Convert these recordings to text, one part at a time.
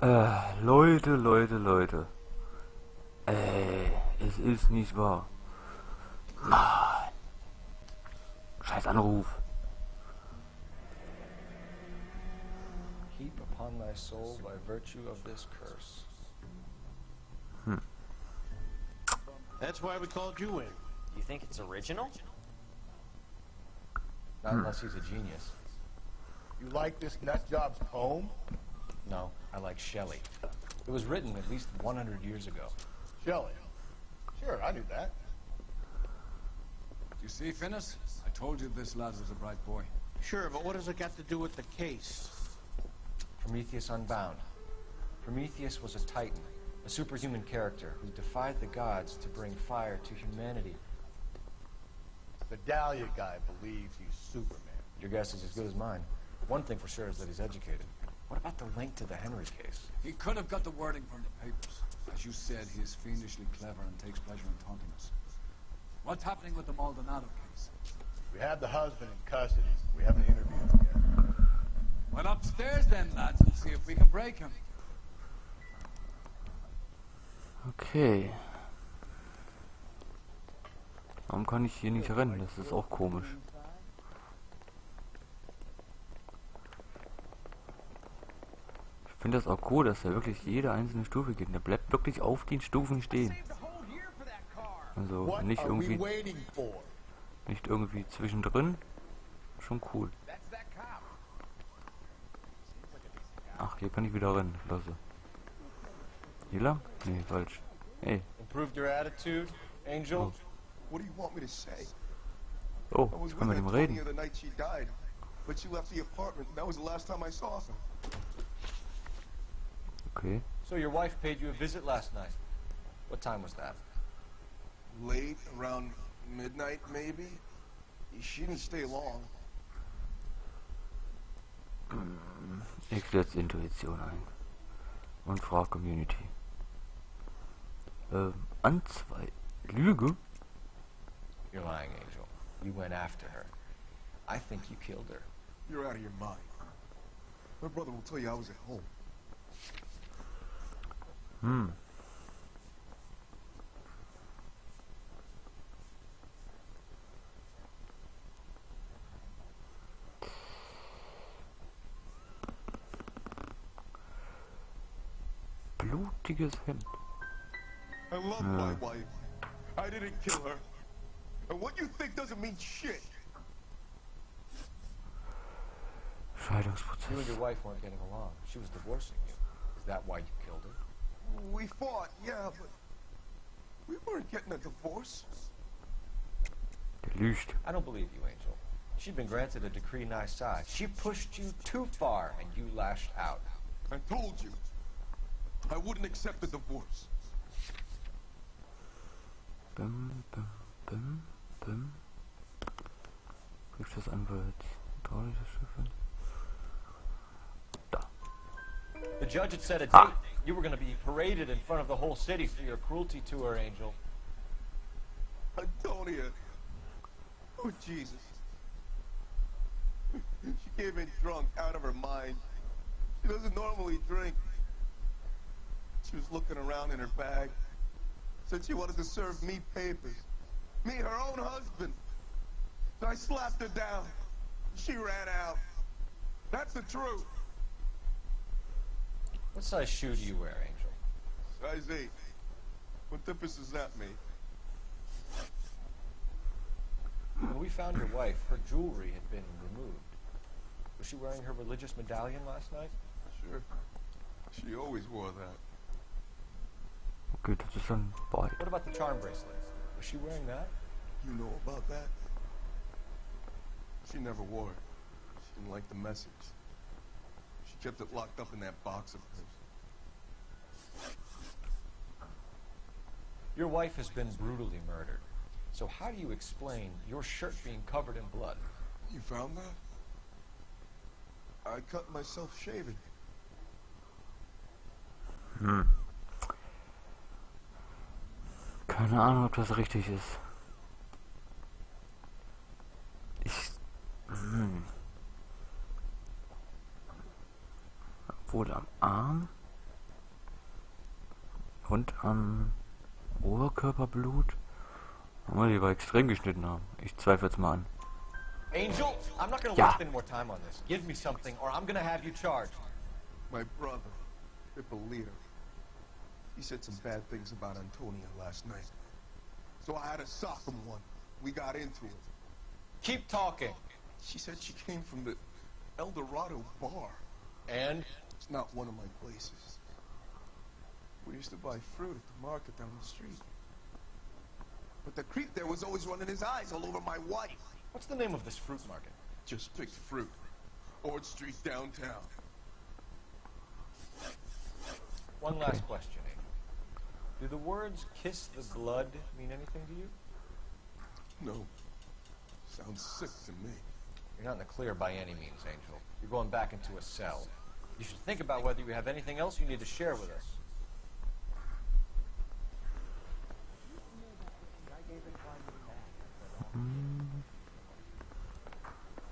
Leute. Es ist nicht wahr. Mann. Scheiß Anruf. Heap upon thy soul by virtue of this curse. That's why we called you in. You think it's original? Not unless he's a genius. You like this nutjob's poem? No, I like Shelley. It was written at least 100 years ago. Shelley. Sure, I knew that. You see, Finnis? I told you this lad was a bright boy. Sure, but what has it got to do with the case? Prometheus Unbound. Prometheus was a titan, a superhuman character who defied the gods to bring fire to humanity. The Dahlia guy believes he's Superman. Your guess is as good as mine. One thing for sure is that he's educated. What about the link to the Henry case? He could have got the wording from the papers. As you said, he is fiendishly clever and takes pleasure in taunting us. What's happening with the Maldonado case? We have the husband in custody. We haven't interviewed him yet. Well, upstairs then, lads, and see if we can break him. Okay. Warum kann ich hier nicht rennen? Das ist auch komisch. Ich finde das auch cool, dass er wirklich jede einzelne Stufe geht. Der bleibt wirklich auf den Stufen stehen. Also nicht irgendwie zwischendrin. Schon cool. Ach, hier kann ich wieder rennen. Klasse. Hier lang? Nee, falsch. Hey. Improved your attitude, Angel? Oh. What do you want me to say? Oh, I was ich kann mit with ihm her reden. the night she died, but she left the apartment. That was the last time I saw her. Okay. So your wife paid you a visit last night. What time was that? Late, around midnight, maybe. She didn't stay long. Ich setze Intuition ein. Und frage Community. Lüge? You're lying, Angel. You went after her. I think you killed her. You're out of your mind. My brother will tell you I was at home. Blutiges Hemd. I love my wife. I didn't kill her. And what you think doesn't mean shit. You and Scheidungsprozess. your wife weren't getting along. She was divorcing you. Is that why you killed her? We fought, yeah, but we weren't getting a divorce. Der lügt. I don't believe you, Angel. She'd been granted a decree nisi. She pushed you too far, and you lashed out. I told you. I wouldn't accept the divorce. Prüft das Anwalt. Hydraulische Schiffe. Da. The judge had set a date. You were going to be paraded in front of the whole city for your cruelty to her, Angel. Antonia. Oh, Jesus. She came in drunk, out of her mind. She doesn't normally drink. She was looking around in her bag. Said she wanted to serve me papers. Me, her own husband. So I slapped her down. She ran out. That's the truth. What size shoe do you wear, Angel? Size 8. What difference does that make? When we found your wife, her jewelry had been removed. Was she wearing her religious medallion last night? Sure. She always wore that. Okay, das ist ein Bart. What about the charm bracelet? Was she wearing that? You know about that? She never wore it. She didn't like the message. She kept it locked up in that box of hers. Your wife has been brutally murdered. So how do you explain your shirt being covered in blood? You found that? I cut myself shaving. Keine Ahnung, ob das richtig ist. Obwohl am Arm Und am Oberkörperblut haben wir die aber extrem geschnitten haben. Ich zweifle jetzt mal an. Angel, I'm not gonna Ja. waste any more time on this. Give me something, or I'm gonna have you charged. My brother, Hippolyta, he said some bad things about Antonia last night. So I had to sock him one. We got into it. Keep talking. She said she came from the Dorado Bar. And? It's not one of my places. We used to buy fruit at the market down the street. But the creep there was always running his eyes all over my wife. What's the name of this fruit market? Just picked fruit. Ord Street downtown. One last question, Angel. Do the words kiss the blood mean anything to you? No. Sounds sick to me. You're not in the clear by any means, Angel. You're going back into a cell. You should think about whether you have anything else you need to share with us.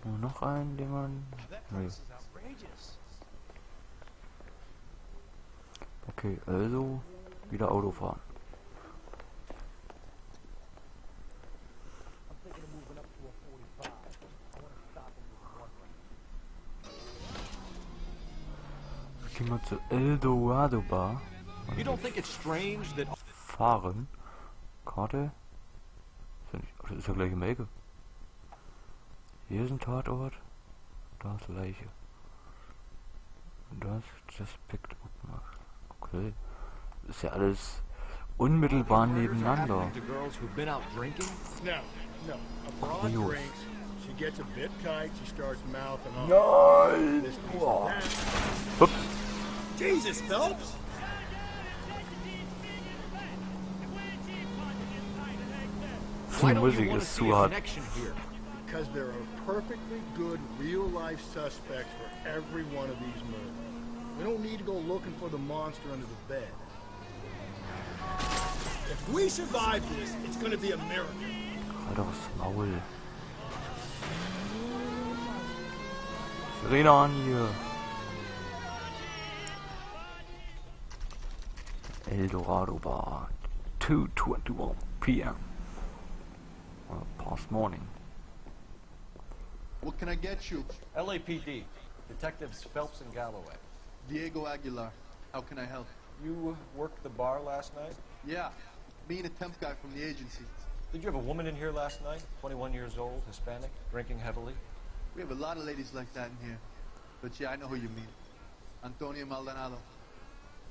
Nur noch einen, den man... Nee. Okay, also wieder Auto fahren. Gehen wir zu Dorado Bar. You don't think it's strange that... Fahren. Karte. Das ist ja gleich im Ecke. Hier ist ein Tatort. Da ist Leiche. Und das just picked up. Okay. Das ist ja alles unmittelbar nebeneinander. Kurios. Nein! Boah. Ups. Jesus, Phelps! Die Musik ist zu hart. Because there are perfectly good real-life suspects for every one of these murders. We don't need to go looking for the monster under the bed. If we survive this, it's going to be a miracle. Halt doch das Maul. Sirene an hier. Dorado Bar. 2:21 p.m. Past morning. What can I get you? LAPD. Detectives Phelps and Galloway. Diego Aguilar. How can I help? You worked the bar last night? Yeah, me and a temp guy from the agency. Did you have a woman in here last night? 21 years old, Hispanic, drinking heavily? We have a lot of ladies like that in here. But yeah, I know who you mean. Antonia Maldonado.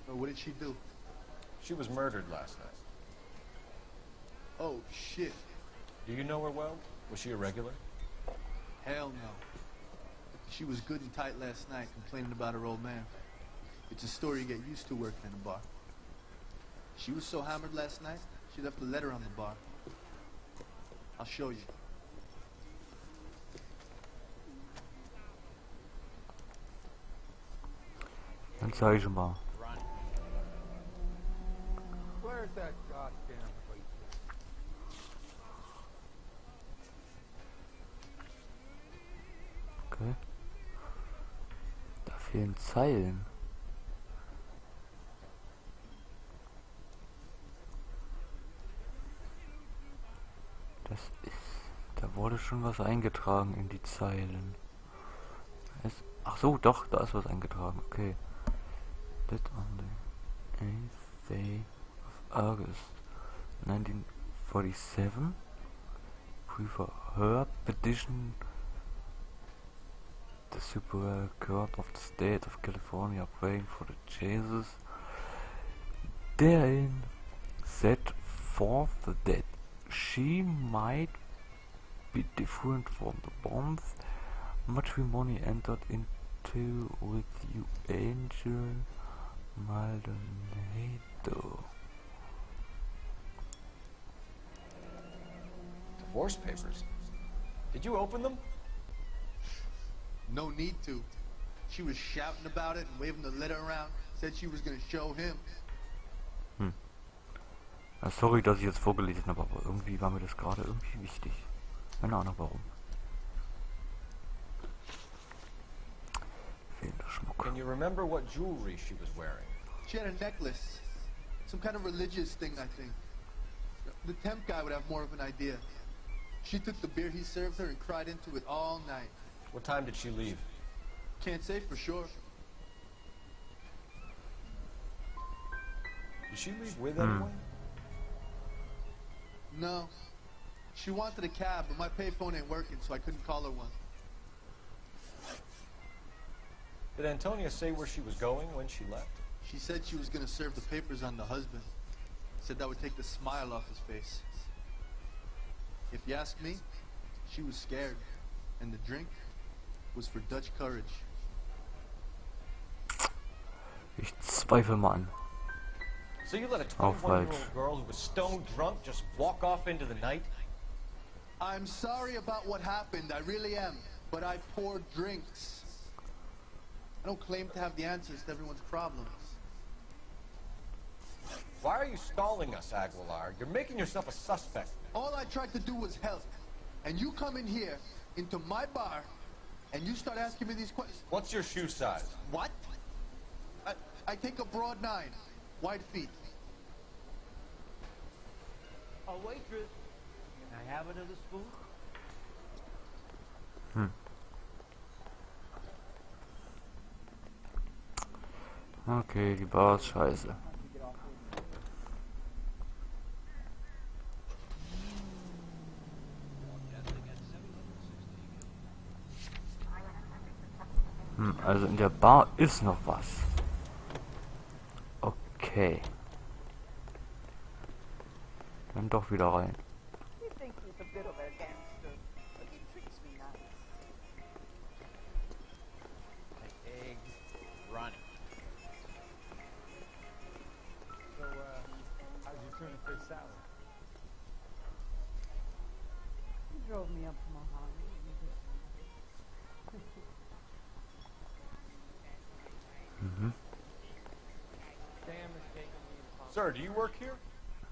But what did she do? She was murdered last night. Oh, shit. Do you know her well? Was she a regular? Hell no. She was good and tight last night, complaining about her old man. It's a story you get used to working in a bar. She was so hammered last night, she left a letter on the bar. I'll show you. Dann zeig ich mal. Where's that goddamn place? Okay. Da fehlen Zeilen. Das ist... Da wurde schon was eingetragen in die Zeilen. Ach so, doch, da ist was eingetragen. Okay. That on the 8th day of August 1947, prefer her petition the Superior Court of the State of California praying for the Jesus therein set forth that she might be different from the bonds matrimony entered into with you, Angel Maldonado. Divorce papers? Did you open them? No need to. She was shouting about it and waving the letter around. Said she was gonna show him. Ja, sorry, dass ich jetzt vorgelesen habe, aber irgendwie war mir das gerade irgendwie wichtig. Keine Ahnung warum. Fehlender Schmuck. Can you remember what jewelry she was wearing? She had a necklace. Some kind of religious thing, I think. The temp guy would have more of an idea. She took the beer he served her and cried into it all night. What time did she leave? Can't say for sure. Did she leave with anyone? No. She wanted a cab, but my payphone ain't working, so I couldn't call her one. Did Antonia say where she was going when she left? She said she was gonna serve the papers on the husband. Said that would take the smile off his face. If you ask me, she was scared, and the drink was for Dutch courage. Ich zweifle mal an. So you let a 21-year-old girl who was stone drunk just walk off into the night? I'm sorry about what happened, I really am. But I poured drinks. I don't claim to have the answers to everyone's problems. Why are you stalling us, Aguilar? You're making yourself a suspect. All I tried to do was help. And you come in here, into my bar, and you start asking me these questions. What's your shoe size? What? I take a broad 9, wide feet. A waitress, can I have another spoon? Okay, die Bar ist scheiße. Also in der Bar ist noch was. Okay. Dann doch wieder rein. He thinks he's a bit of a gangster, but he treats me nice. Eggs running. So, how'd you turn a fish salad? He drove me up to Mojave. Sir, do you work here?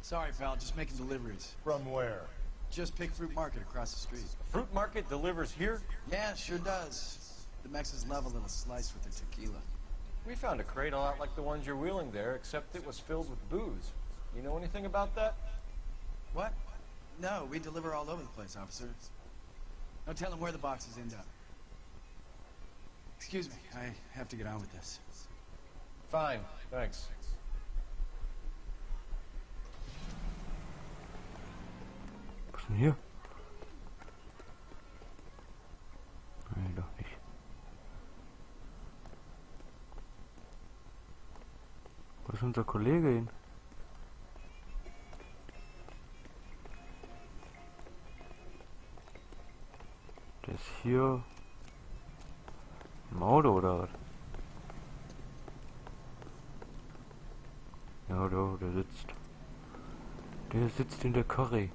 Sorry, pal, just making deliveries. From where? Just Pick Fruit Market across the street. Fruit market delivers here? Yeah, sure does. The Mexes love a little slice with their tequila. We found a crate a lot like the ones you're wheeling there, except it was filled with booze. You know anything about that? What? No, we deliver all over the place, officer. Don't tell them where the boxes end up. Excuse me, I have to get on with this. Fine, thanks. Was ist denn hier? Nee, doch nicht. Wo ist unser Kollege hin? Der ist hier im Auto oder was? Ja, da, der sitzt. Der sitzt in der Karre.